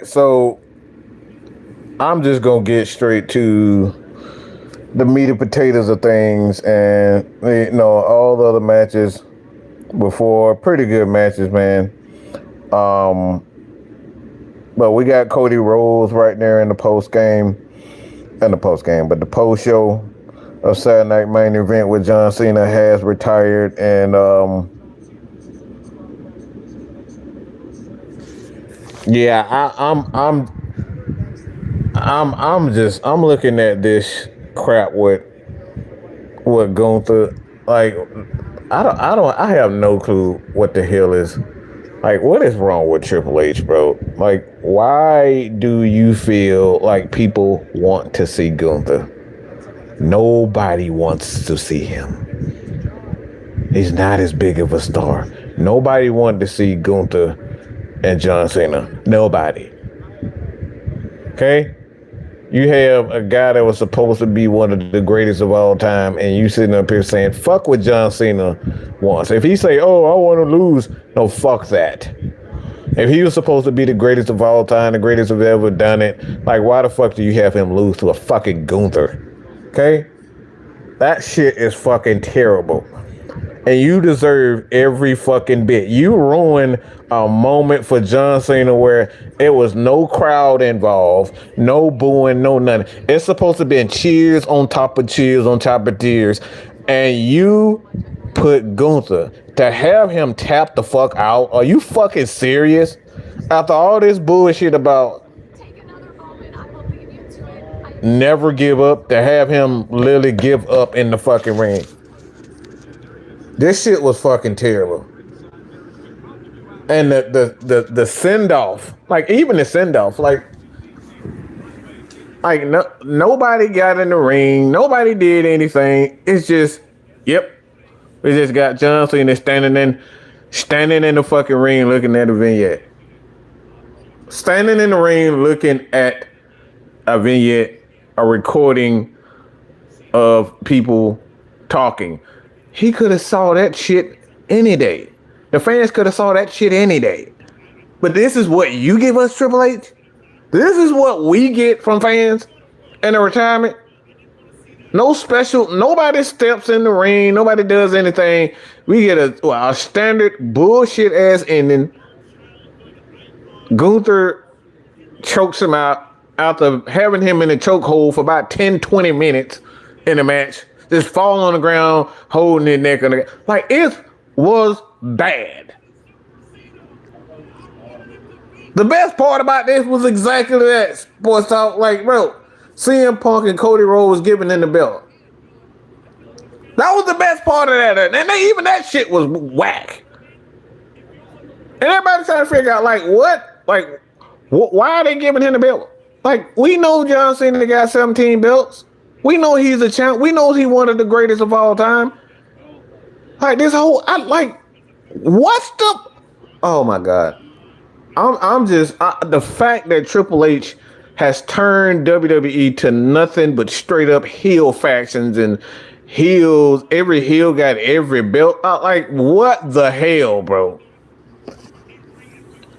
So I'm just gonna get straight to the meat and potatoes of things, and all the other matches before, pretty good matches, man. Um, but we got Cody Rhodes right there in the but the post show of Saturday Night Main Event with John Cena has retired, and yeah, I'm looking at this crap with Gunther. Like, I have no clue what the hell is. Like, what is wrong with Triple H, bro? Like, why do you feel like people want to see Gunther? Nobody wants to see him. He's not as big of a star. Nobody wanted to see Gunther and John Cena. Nobody. Okay? You have a guy that was supposed to be one of the greatest of all time, and you sitting up here saying, fuck what John Cena wants. If he say, oh, I want to lose, no, fuck that. If he was supposed to be the greatest of all time, the greatest have ever done it, like, why the fuck do you have him lose to a fucking Gunther? Okay? That shit is fucking terrible. And you deserve every fucking bit. You ruined a moment for John Cena where it was no crowd involved, no booing, no nothing. It's supposed to be cheers on top of cheers on top of cheers. And you put Gunther to have him tap the fuck out. Are you fucking serious? After all this bullshit about never give up, to have him literally give up in the fucking ring. This shit was fucking terrible. And the send off, like, even the send off, like no, nobody got in the ring, nobody did anything. It's just, yep, we just got John Cena standing in the fucking ring looking at a vignette, standing in the ring looking at a vignette, a recording of people talking. He could have saw that shit any day. The fans could have saw that shit any day. But this is what you give us, Triple H? This is what we get from fans in a retirement? No special, nobody steps in the ring, nobody does anything. We get a standard bullshit ass ending. Gunther chokes him out after having him in a chokehold for about 10-20 minutes in the match. Just fall on the ground, holding his neck on the ground. Like, it was bad. The best part about this was exactly that, Sports Talk. Like, bro, CM Punk and Cody Rhodes was giving in the belt. That was the best part of that. And even that shit was whack. And everybody's trying to figure out, like, what? Like, why are they giving him the belt? Like, we know John Cena got 17 belts. We know he's a champ. We know he's one of the greatest of all time. Like, this whole, what's the, oh my God. I'm just, the fact that Triple H has turned WWE to nothing but straight up heel factions and heels. Every heel got every belt. Like, what the hell, bro?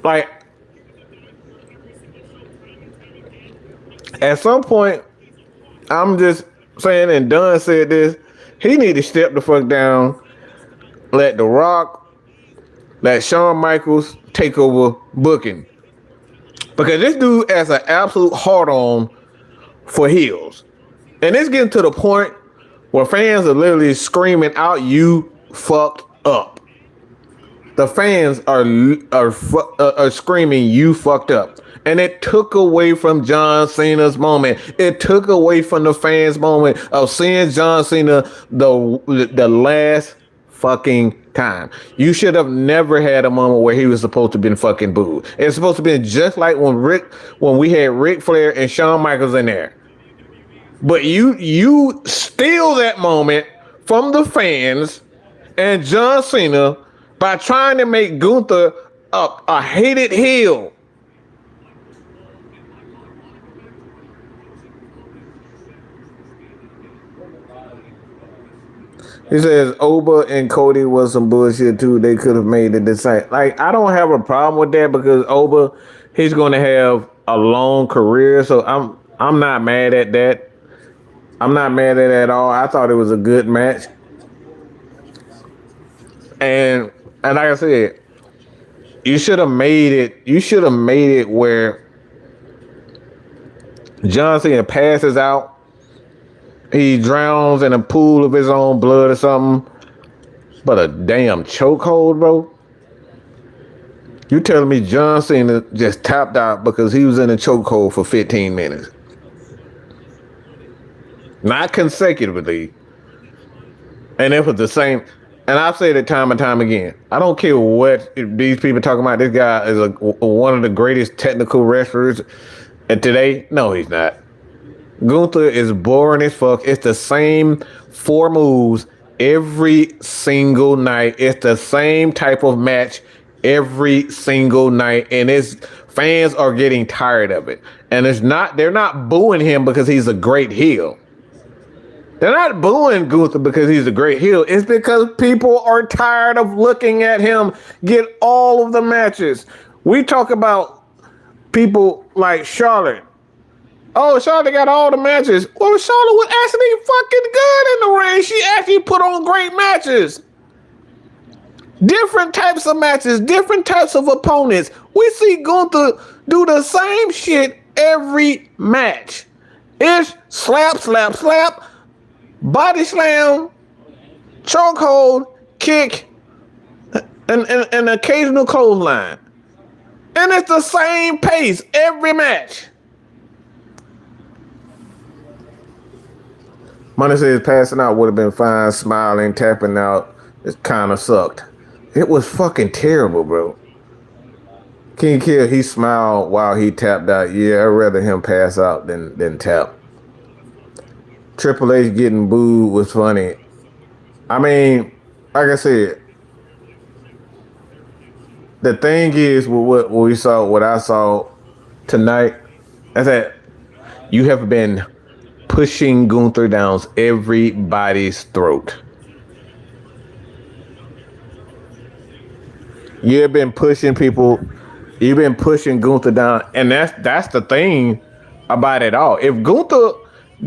Like, at some point, I'm just saying, and Dunn said this, he need to step the fuck down, let The Rock, let Shawn Michaels take over booking. Because this dude has an absolute hard-on for heels. And it's getting to the point where fans are literally screaming out, you fucked up. The fans are screaming, you fucked up. And it took away from John Cena's moment. It took away from the fans' moment of seeing John Cena the last fucking time. You should have never had a moment where he was supposed to be fucking booed. It's supposed to be just like when we had Ric Flair and Shawn Michaels in there. But you steal that moment from the fans and John Cena by trying to make Gunther a hated heel. He says Oba and Cody was some bullshit too. They could have made it the same. Like, I don't have a problem with that because Oba He's going to have a long career, so I'm not mad at that. I'm not mad at it at all. I thought it was a good match, and like I said, you should have made it. You should have made it where John Cena passes out, he drowns in a pool of his own blood or something. But a damn chokehold, bro. You telling me John Cena just tapped out because he was in a chokehold for 15 minutes? Not consecutively. And it was the same. And I've said it time and time again. I don't care what these people talking about. This guy is one of the greatest technical wrestlers. And today, no, he's not. Gunther is boring as fuck. It's the same 4 moves every single night. It's the same type of match every single night. And his fans are getting tired of it. And they're not booing him because he's a great heel. They're not booing Gunther because he's a great heel. It's because people are tired of looking at him get all of the matches. We talk about people like Charlotte. Oh, Charlotte got all the matches. Well, Charlotte was actually fucking good in the ring. She actually put on great matches. Different types of matches, different types of opponents. We see Gunther do the same shit every match. It's slap, slap, slap, body slam, chokehold, kick, and an occasional clothesline. And it's the same pace every match. Money says passing out would have been fine, smiling, tapping out. It kind of sucked. It was fucking terrible, bro. King Kill, he smiled while he tapped out. Yeah, I'd rather him pass out than tap. Triple H getting booed was funny. I mean, like I said, the thing is with what I saw tonight, is that you have been pushing Gunther down everybody's throat. You've been pushing people. You've been pushing Gunther down, and that's the thing about it all. If Gunther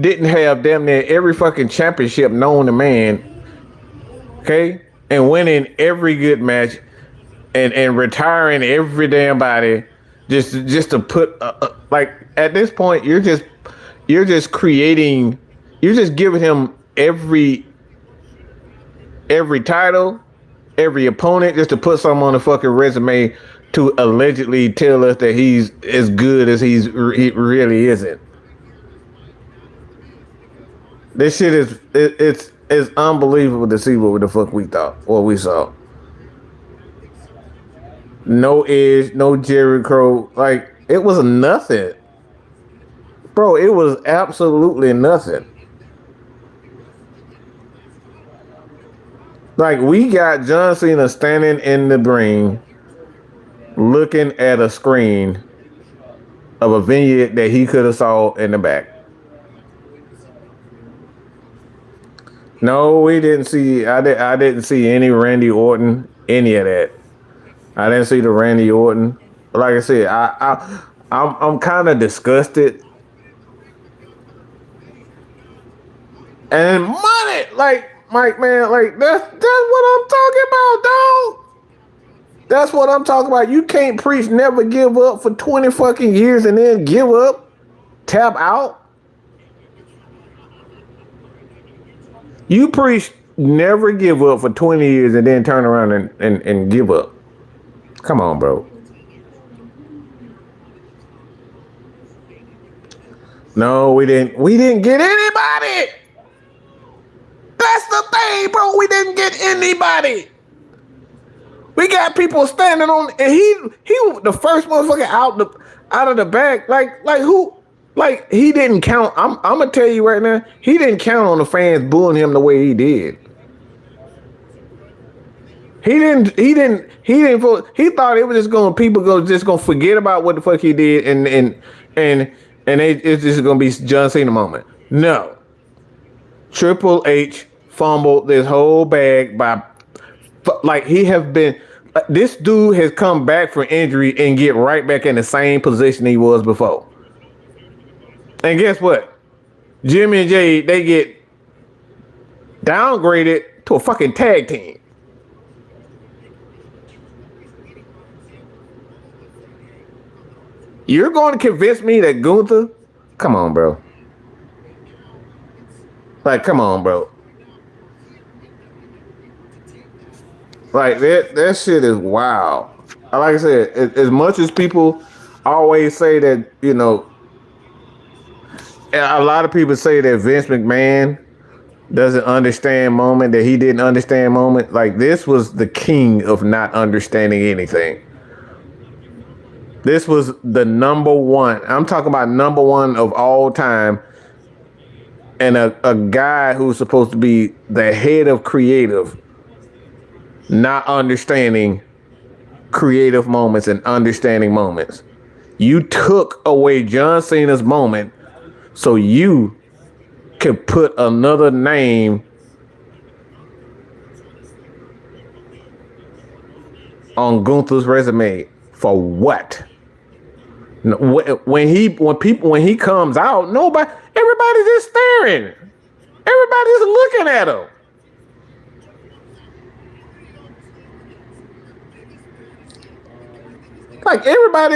didn't have damn near every fucking championship known to man, okay, and winning every good match, and retiring every damn body, just to put like at this point, you're just creating, you're just giving him every title, every opponent, just to put something on the fucking resume to allegedly tell us that he's as good as he really isn't. This shit is it's unbelievable to see what the fuck we thought, what we saw. No Edge, no Jericho, like it was nothing. Bro, it was absolutely nothing. Like, we got John Cena standing in the ring looking at a screen of a vignette that he could have saw in the back. No, we didn't see, I didn't see any Randy Orton, any of that. I didn't see the Randy Orton. Like I said, I'm kind of disgusted. And money, like man, like that's what I'm talking about, dog. That's what I'm talking about. You can't preach never give up for 20 fucking years and then give up, tap out. You preach never give up for 20 years and then turn around and give up. Come on, bro. No, we didn't get anybody. That's the thing, bro. We didn't get anybody. We got people standing on, and he was the first motherfucker out of the back. Like who? Like, he didn't count. I'm gonna tell you right now, he didn't count on the fans booing him the way he did. He didn't. He thought it was just gonna forget about what the fuck he did, and it's just gonna be John Cena moment. No. Triple H fumbled this whole bag by, like, he have been This dude has come back from injury and get right back in the same position he was before. And guess what? Jimmy and Jay, they get downgraded to a fucking tag team. You're going to convince me that Gunther? Come on, bro. Like, come on, bro. Like, that shit is wild. Like I said, as much as people always say that, you know, a lot of people say that Vince McMahon doesn't understand moment, that he didn't understand moment. Like, this was the king of not understanding anything. This was the number one. I'm talking about number one of all time. And a guy who's supposed to be the head of creative, not understanding creative moments and understanding moments. You took away John Cena's moment so you could put another name on Gunther's resume. For what? When he comes out, everybody's just staring. Everybody's looking at him. Like everybody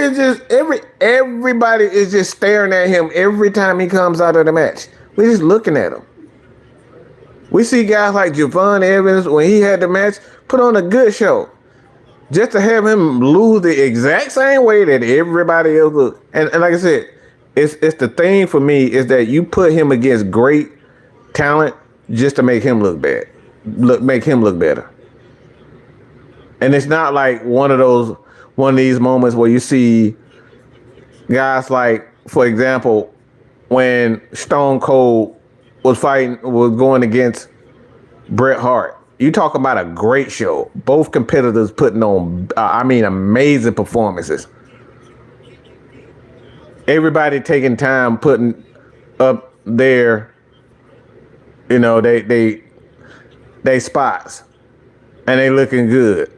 is just staring at him every time he comes out of the match. We're just looking at him. We see guys like Javon Evans, when he had the match, put on a good show. Just to have him lose the exact same way that everybody else looked. And like I said, it's the thing for me is that you put him against great talent just to make him look bad. Make him look better. And it's not like one of these moments where you see guys like, for example, when Stone Cold was going against Bret Hart. You talk about a great show. Both competitors putting on, amazing performances. Everybody taking time putting up their, they spots, and they looking good.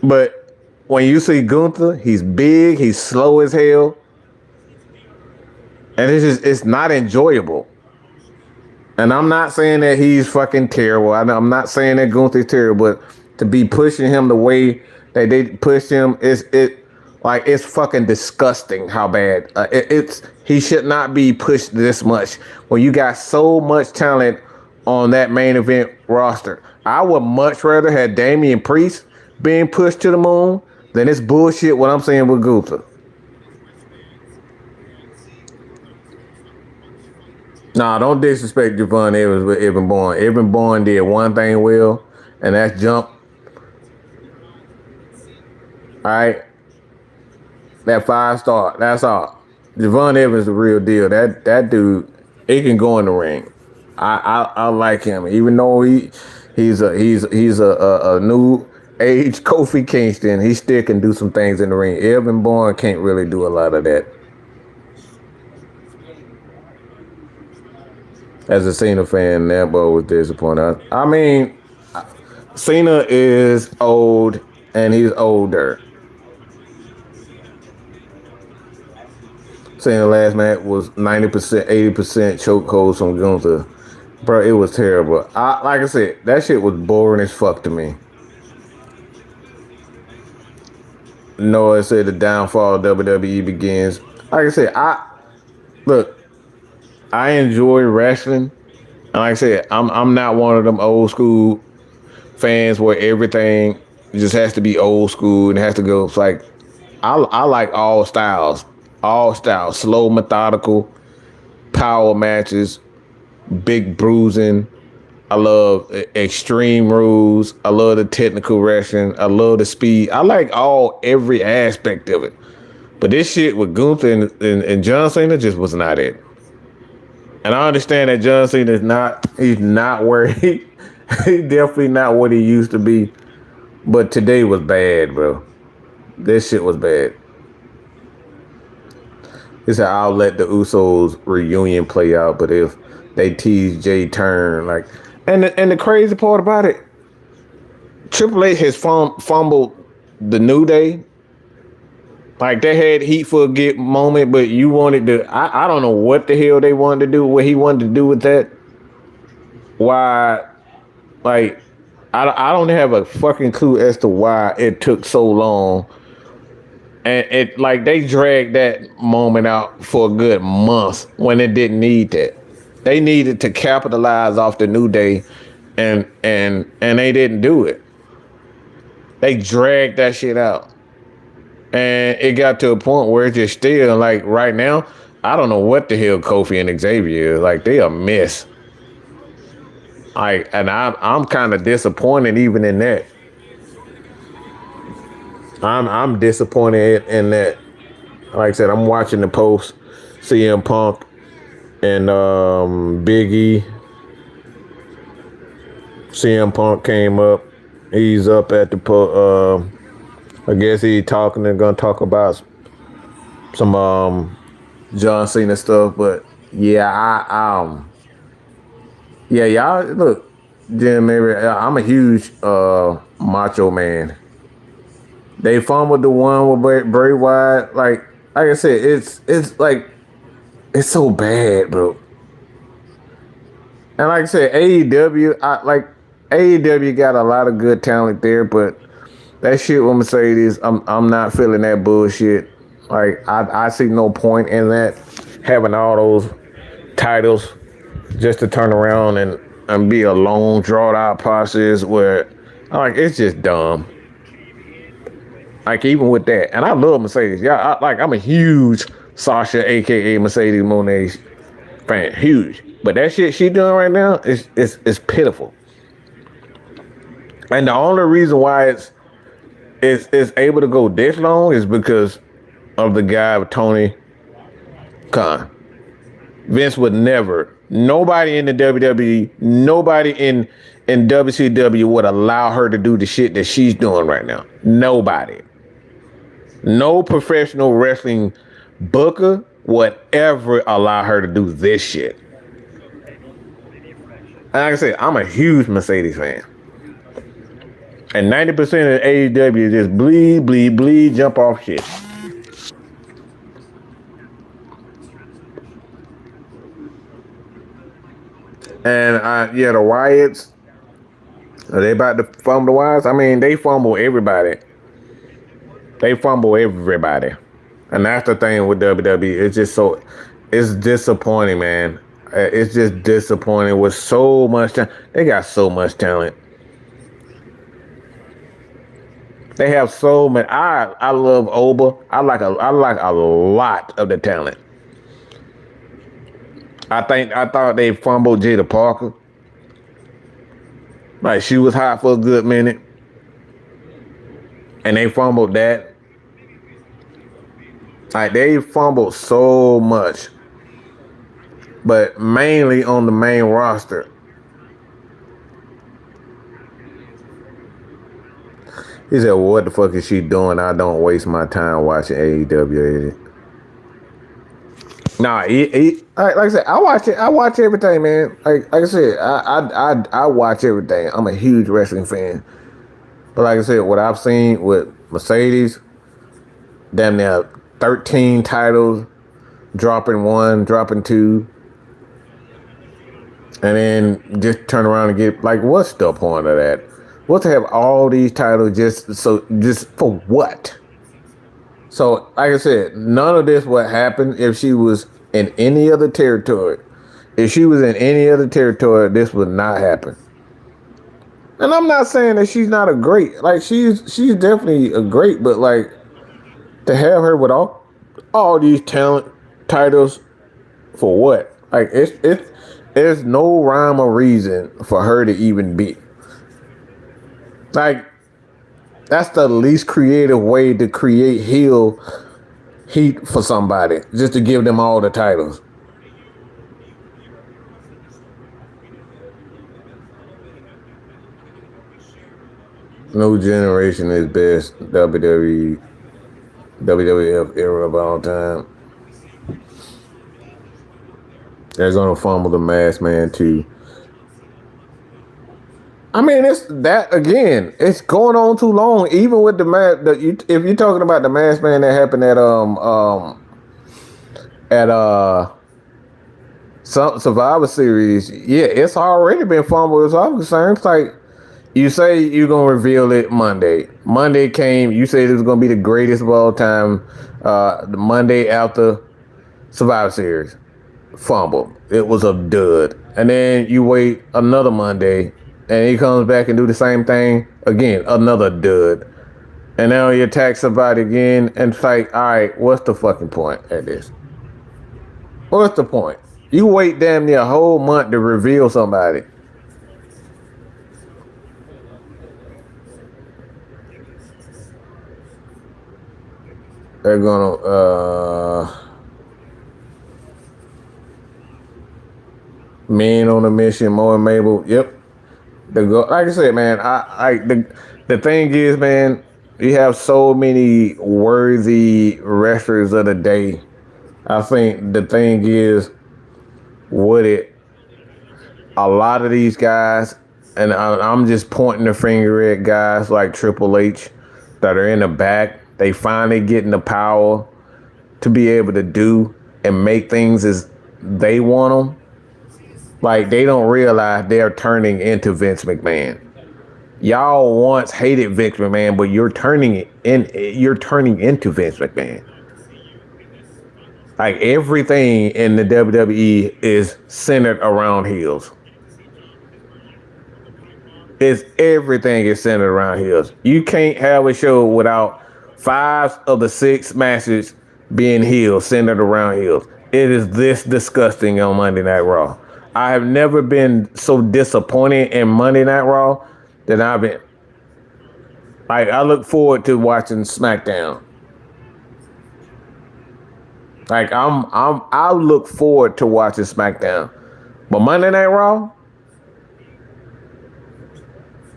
But when you see Gunther, he's big, he's slow as hell, and it's not enjoyable. And I'm not saying that he's fucking terrible. I'm not saying that Gunther's terrible, but to be pushing him the way that they push him, it's fucking disgusting how bad. He should not be pushed this much when you got so much talent on that main event roster. I would much rather have Damian Priest being pushed to the moon than this bullshit what I'm saying with Gunther. Nah, don't disrespect Javon Evans with Evan Bourne. Evan Bourne did one thing well, and that's jump. All right, that 5-star. That's all. Javon Evans is the real deal. That dude, he can go in the ring. I like him, even though he's a new age Kofi Kingston. He still can do some things in the ring. Evan Bourne can't really do a lot of that. As a Cena fan, that boy was disappointed. I mean, Cena is old and he's older. Cena last match was 90%, 80% chokeholds from Gunther. Bro, it was terrible. Like I said, that shit was boring as fuck to me. Noah said the downfall of WWE begins. Like I said, I enjoy wrestling. And like I said, I'm not one of them old school fans where everything just has to be old school and has to go. It's like I like all styles, slow, methodical, power matches, big bruising. I love extreme rules. I love the technical wrestling. I love the speed. I like every aspect of it. But this shit with Gunther and John Cena just was not it. And I understand that John Cena he's not where he's definitely not what he used to be. But today was bad, bro. This shit was bad. He said, I'll let the Usos reunion play out, but if they tease Jay turn, and the crazy part about it, Triple H has fumbled the New Day. Like they had heat for a good moment, but you wanted to. I don't know what the hell they wanted to do. What he wanted to do with that. Why? Like I don't have a fucking clue as to why it took so long. And it like they dragged that moment out for a good month when it didn't need that. They needed to capitalize off the New Day, and they didn't do it. They dragged that shit out. And it got to a point where it's just still like right now, I don't know what the hell Kofi and Xavier is. Like they a mess. I'm kind of disappointed even in that. I'm disappointed in that. Like I said, I'm watching the post, CM Punk and Big E. CM Punk came up. He's up at the I guess he's talking. They're gonna talk about some John Cena stuff, but yeah, yeah, y'all look, Jim. Maybe I'm a huge Macho Man. They fumbled the one with Bray Wyatt. Like I said, it's like it's so bad, bro. And like I said, AEW got a lot of good talent there, but that shit with Mercedes, I'm not feeling that bullshit. Like I see no point in that, having all those titles just to turn around and be a long drawn out process where like it's just dumb. Like even with that, and I love Mercedes. Yeah, I'm a huge Sasha, aka Mercedes Moné fan, huge. But that shit she doing right now is pitiful. And the only reason why it's able to go this long is because of the guy Tony Khan. Vince would never, nobody in the WWE, nobody in WCW would allow her to do the shit that she's doing right now. Nobody. No professional wrestling booker would ever allow her to do this shit. And like I said, I'm a huge Mercedes fan. And 90% of AEW just bleed, bleed, bleed, jump off shit. And the Wyatts, are they about to fumble the Wyatts? I mean, they fumble everybody. They fumble everybody. And that's the thing with WWE. It's disappointing, man. It's just disappointing with so much talent. They got so much talent. They have so many. I love Oba. I like a lot of the talent. I thought they fumbled Jada Parker. Like she was hot for a good minute. And they fumbled that. Like they fumbled so much. But mainly on the main roster. He said, well, what the fuck is she doing? I don't waste my time watching AEW. Nah, like I said, I watch it. I watch everything, man. Like I said, I watch everything. I'm a huge wrestling fan. But like I said, what I've seen with Mercedes, damn near 13 titles, dropping one, dropping two, and then just turn around and get like, what's the point of that? What to have all these titles just for what? So, like I said, none of this would happen if she was in any other territory. If she was in any other territory, this would not happen. And I'm not saying that she's not a great. Like she's definitely a great, but like to have her with all these talent titles for what? Like there's no rhyme or reason for her to even be. Like that's the least creative way to create heat for somebody, just to give them all the titles. No generation is best WWE, WWF era of all time. They're gonna fumble the Masked Man too. I mean, it's that again. It's going on too long. Even with the match, if you're talking about the mask man that happened at some Survivor Series, yeah, it's already been fumbled. As I'm concerned, it's like you say you're gonna reveal it Monday. Monday came. You said it was gonna be the greatest of all time. The Monday after Survivor Series, fumble. It was a dud. And then you wait another Monday, and he comes back and do the same thing again, another dud. And now you attack somebody again, and it's like, all right, what's the fucking point at this? What's the point? You wait damn near a whole month to reveal somebody. They're gonna Men on a Mission, Mo and Mabel. Yep. Like I said, man, the thing is, man, you have so many worthy wrestlers of the day. I think the thing is, with it, a lot of these guys, and I'm just pointing the finger at guys like Triple H that are in the back. They finally getting the power to be able to do and make things as they want them. Like, they don't realize they're turning into Vince McMahon. Y'all once hated Vince McMahon, but you're turning into Vince McMahon. Like, everything in the WWE is centered around heels. Everything is centered around heels. You can't have a show without 5 of the 6 matches being heels, centered around heels. It is this disgusting on Monday Night Raw. I have never been so disappointed in Monday Night Raw than I've been. Like, I look forward to watching SmackDown. Like, I look forward to watching SmackDown. But Monday Night Raw,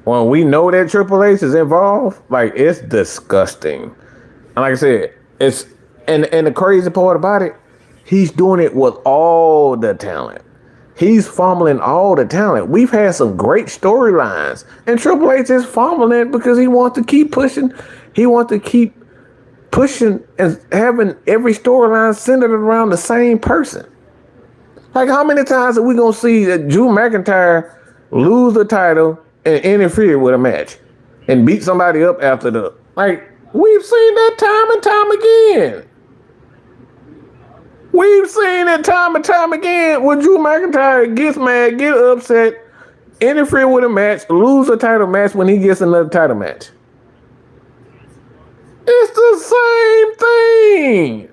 when we know that Triple H is involved, like, it's disgusting. And like I said, and the crazy part about it, he's doing it with all the talent. He's fumbling all the talent. We've had some great storylines, and Triple H is fumbling it because he wants to keep pushing. He wants to keep pushing and having every storyline centered around the same person. Like, how many times are we gonna see that Drew McIntyre lose the title and interfere with a match and beat somebody up after the, like, we've seen that time and time again. We've seen it time and time again when Drew McIntyre gets mad, get upset, interfere with a match, lose a title match when he gets another title match. It's the same thing.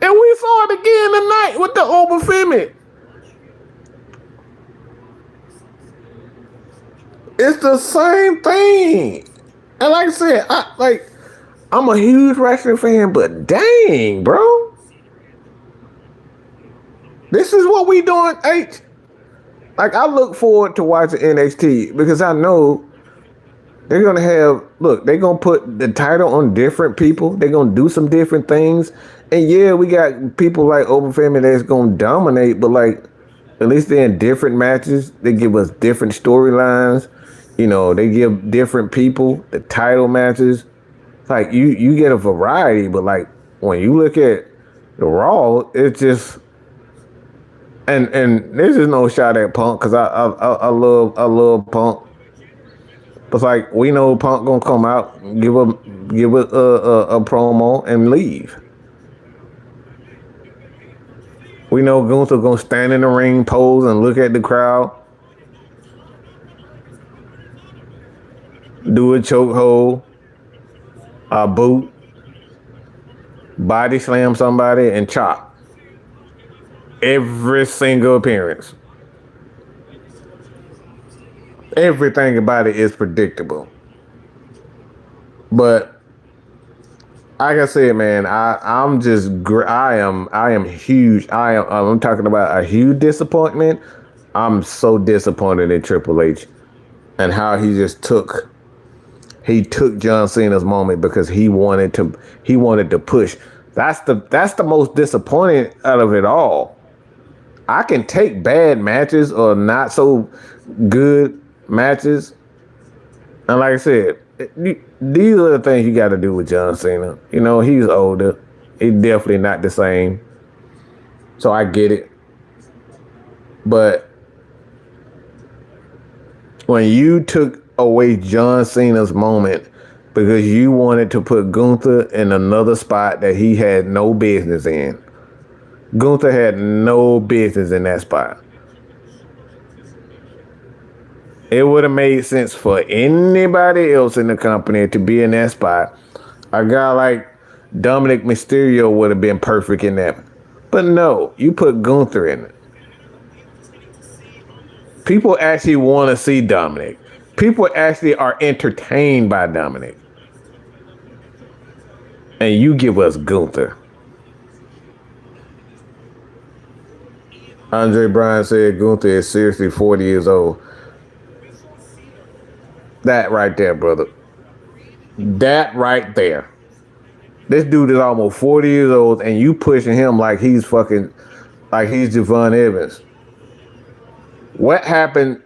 And we saw it again tonight with the Oberfemi. It's the same thing. And like I said, I'm a huge wrestling fan, but dang, bro. This is what we doing, H. Like, I look forward to watching NXT because I know they're going to they're going to put the title on different people. They're going to do some different things. And yeah, we got people like Oberfemi that's going to dominate, but like, at least they're in different matches. They give us different storylines. You know, they give different people the title matches. Like, you get a variety, but like, when you look at the Raw, it's just, and this is no shot at Punk because I love Punk. But like, we know Punk gonna come out, give a promo and leave. We know Gunther gonna stand in the ring, pose, and look at the crowd, do a chokehold, a boot, body slam somebody, and chop. Every single appearance. Everything about it is predictable. But like I said, man, I am huge. I'm talking about a huge disappointment. I'm so disappointed in Triple H and how he just took John Cena's moment because he wanted to push. That's the most disappointing out of it all. I can take bad matches or not so good matches. And like I said, these are the things you got to do with John Cena. You know, he's older. He's definitely not the same. So I get it. But when you took away John Cena's moment because you wanted to put Gunther in another spot that he had no business in, Gunther had no business in that spot. It would have made sense for anybody else in the company to be in that spot. A guy like Dominic Mysterio would have been perfect in that. But no, you put Gunther in it. People actually want to see Dominic. People actually are entertained by Dominic. And you give us Gunther. Andre Bryan said Gunther is seriously 40 years old. That right there, brother. That right there. This dude is almost 40 years old and you pushing him like he's Javon Evans. What happened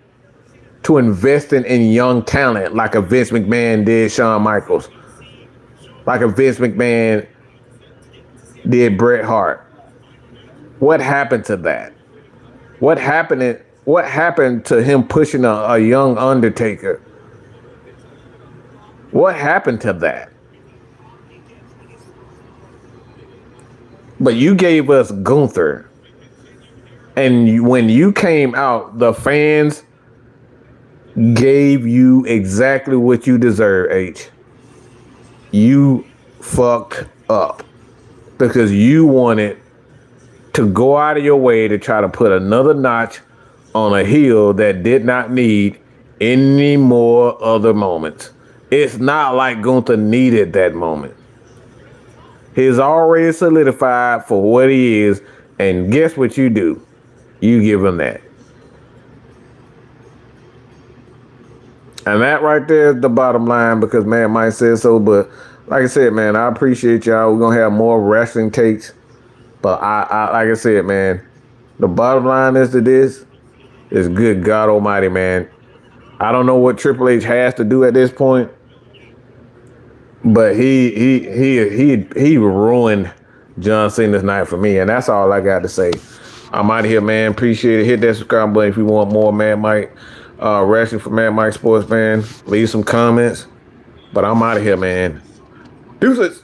to investing in young talent like a Vince McMahon did Shawn Michaels? Like a Vince McMahon did Bret Hart? What happened to that? What happened to him pushing a young Undertaker? What happened to that? But you gave us Gunther. And when you came out, the fans gave you exactly what you deserve, H. You fucked up. Because you wanted to go out of your way to try to put another notch on a heel that did not need any more other moments. It's not like Gunther needed that moment. He's already solidified for what he is, and guess what you do? You give him that. And that right there is the bottom line because man might say so, but like I said, man, I appreciate y'all. We're going to have more wrestling takes. But I like I said, man, the bottom line is to this is good God Almighty, man. I don't know what Triple H has to do at this point, but he ruined John Cena's night for me, and that's all I got to say. I'm out of here, man. Appreciate it. Hit that subscribe button if you want more Mad Mike wrestling for Mad Mike Sports, man. Leave some comments. But I'm out of here, man. Deuces.